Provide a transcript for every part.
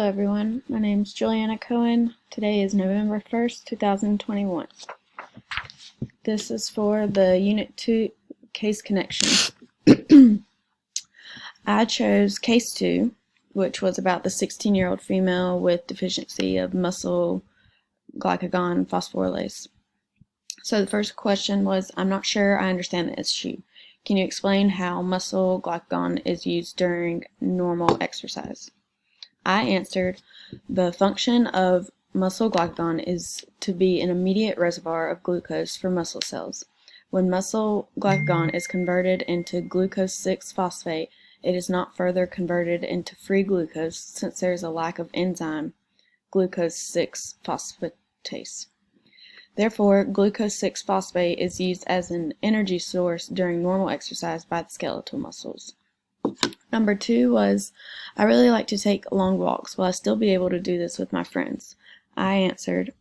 Hello everyone, my name is Juliana Cohen. Today is November 1st, 2021. This is for the Unit 2 case connections. I chose case 2, which was about the 16-year-old female with deficiency of muscle glycagon phosphorylase. So the first question was, I'm not sure I understand the issue. Can you explain how muscle glycagon is used during normal exercise? I answered, the function of muscle glycagon is to be an immediate reservoir of glucose for muscle cells. When muscle glycagon is converted into glucose 6-phosphate, it is not further converted into free glucose since there is a lack of enzyme glucose 6-phosphatase. Therefore, glucose 6-phosphate is used as an energy source during normal exercise by the skeletal muscles. Number 2 was, I really like to take long walks. Will I still be able to do this with my friends? I answered,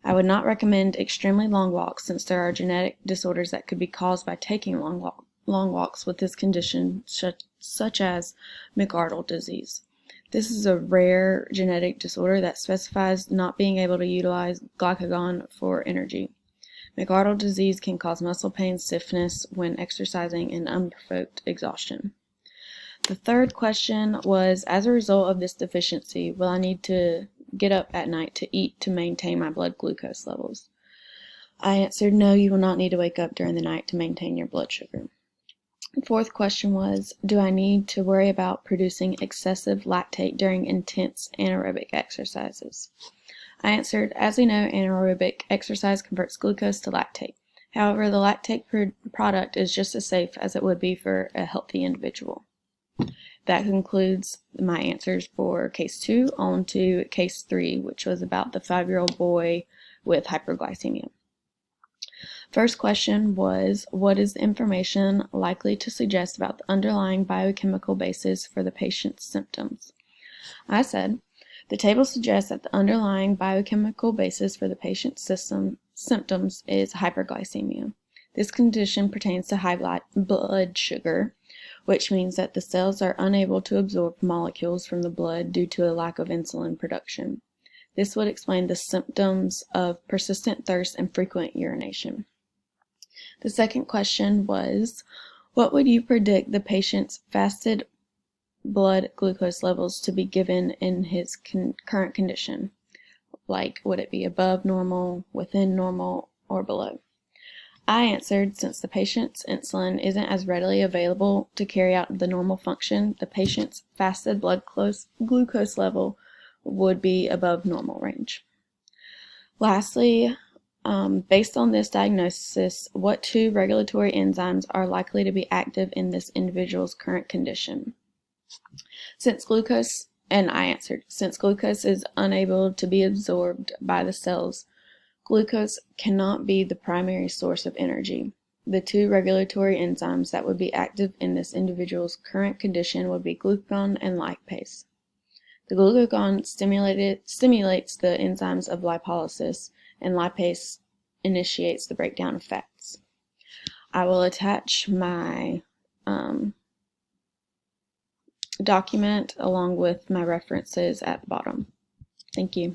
I would not recommend extremely long walks since there are genetic disorders that could be caused by taking long walks with this condition, such as McArdle disease. This is a rare genetic disorder that specifies not being able to utilize glycagon for energy. McArdle disease can cause muscle pain, stiffness when exercising, and unprovoked exhaustion. The third question was, as a result of this deficiency, will I need to get up at night to eat to maintain my blood glucose levels? I answered, no, you will not need to wake up during the night to maintain your blood sugar. The fourth question was, do I need to worry about producing excessive lactate during intense anaerobic exercises? I answered, as we know, anaerobic exercise converts glucose to lactate. However, the lactate product is just as safe as it would be for a healthy individual. That concludes my answers for case 2. On to case 3, which was about the 5-year-old boy with hyperglycemia. First question was, what is the information likely to suggest about the underlying biochemical basis for the patient's symptoms? I said, the table suggests that the underlying biochemical basis for the patient's symptoms is hyperglycemia. This condition pertains to high blood sugar, which means that the cells are unable to absorb molecules from the blood due to a lack of insulin production. This would explain the symptoms of persistent thirst and frequent urination. The second question was, what would you predict the patient's fasted blood glucose levels to be given in his current condition? Like, would it be above normal, within normal, or below? I answered, since the patient's insulin isn't as readily available to carry out the normal function, the patient's fasted blood glucose level would be above normal range. Lastly, based on this diagnosis, what 2 regulatory enzymes are likely to be active in this individual's current condition? And I answered, since glucose is unable to be absorbed by the cells, glucose cannot be the primary source of energy. The 2 regulatory enzymes that would be active in this individual's current condition would be glucagon and lipase. The glucagon stimulates the enzymes of lipolysis, and lipase initiates the breakdown of fats. I will attach my document along with my references at the bottom. Thank you.